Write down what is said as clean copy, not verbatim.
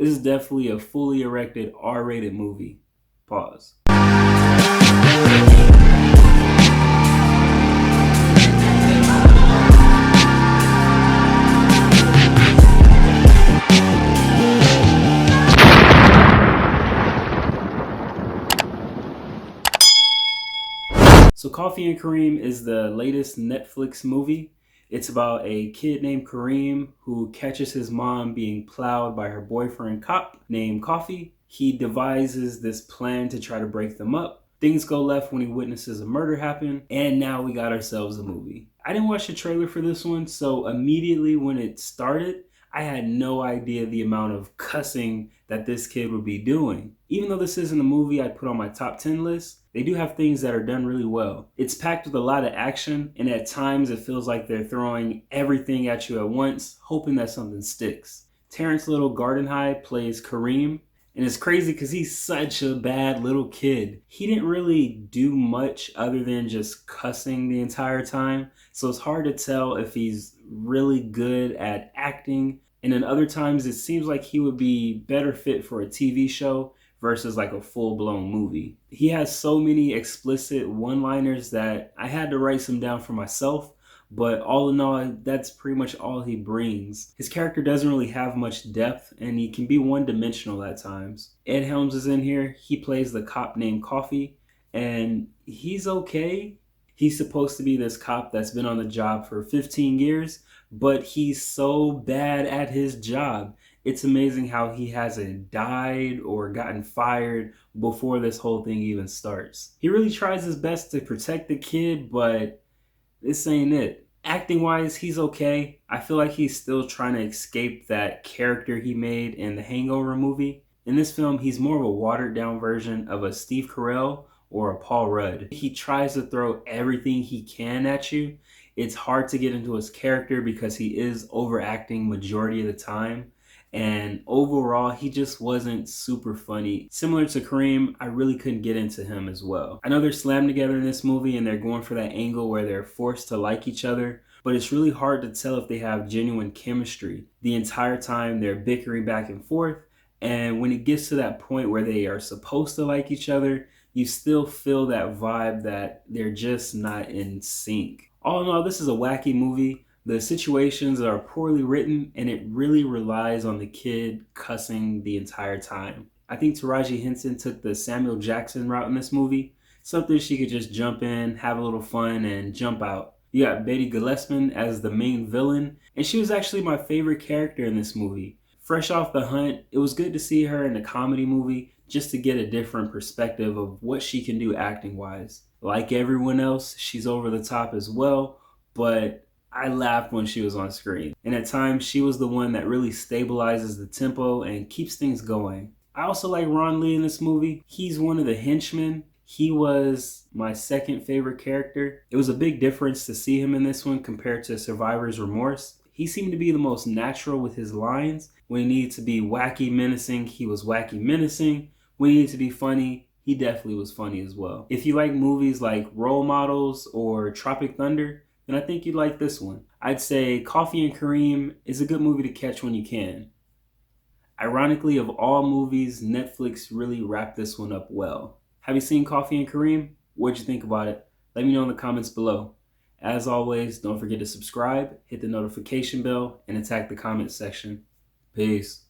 This is definitely a fully erected R-rated movie. Pause. So Coffee and Kareem is the latest Netflix movie. It's about a kid named Kareem who catches his mom being plowed by her boyfriend cop named Coffee. He devises this plan to try to break them up. Things go left when he witnesses a murder happen, and now we got ourselves a movie. I didn't watch the trailer for this one, so immediately when it started, I had no idea the amount of cussing that this kid would be doing. Even though this isn't a movie I'd put on my top 10 list, they do have things that are done really well. It's packed with a lot of action, and at times it feels like they're throwing everything at you at once, hoping that something sticks. Terrence Little Gardenhigh plays Kareem, and it's crazy because he's such a bad little kid. He didn't really do much other than just cussing the entire time, so it's hard to tell if he's really good at acting. And then other times it seems like he would be better fit for a TV show versus like a full-blown movie. He has so many explicit one-liners that I had to write some down for myself, but all in all, that's pretty much all he brings. His character doesn't really have much depth, and he can be one-dimensional at times. Ed Helms is in here. He plays the cop named Coffee, and he's okay. He's supposed to be this cop that's been on the job for 15 years, but he's so bad at his job. It's amazing how he hasn't died or gotten fired before this whole thing even starts. He really tries his best to protect the kid, but this ain't it. Acting wise, he's okay. I feel like he's still trying to escape that character he made in the Hangover movie. In this film, he's more of a watered down version of a Steve Carell or a Paul Rudd. He tries to throw everything he can at you. It's hard to get into his character because he is overacting majority of the time. And overall, he just wasn't super funny. Similar to Kareem, I really couldn't get into him as well. I know they're slammed together in this movie and they're going for that angle where they're forced to like each other, but it's really hard to tell if they have genuine chemistry. The entire time they're bickering back and forth, and when it gets to that point where they are supposed to like each other, you still feel that vibe that they're just not in sync. All in all, this is a wacky movie. The situations are poorly written, and it really relies on the kid cussing the entire time. I think Taraji Henson took the Samuel Jackson route in this movie. Something she could just jump in, have a little fun, and jump out. You got Betty Gillespie as the main villain, and she was actually my favorite character in this movie. Fresh off the hunt, it was good to see her in a comedy movie just to get a different perspective of what she can do acting-wise. Like everyone else, she's over the top as well, but I laughed when she was on screen. And at times, she was the one that really stabilizes the tempo and keeps things going. I also like Ron Lee in this movie. He's one of the henchmen. He was my second favorite character. It was a big difference to see him in this one compared to Survivor's Remorse. He seemed to be the most natural with his lines. When he needed to be wacky menacing, he was wacky menacing. When he needed to be funny, he definitely was funny as well. If you like movies like Role Models or Tropic Thunder, then I think you'd like this one. I'd say Coffee and Kareem is a good movie to catch when you can. Ironically, of all movies, Netflix really wrapped this one up well. Have you seen Coffee and Kareem? What'd you think about it? Let me know in the comments below. As always, don't forget to subscribe, hit the notification bell, and attack the comment section. Peace.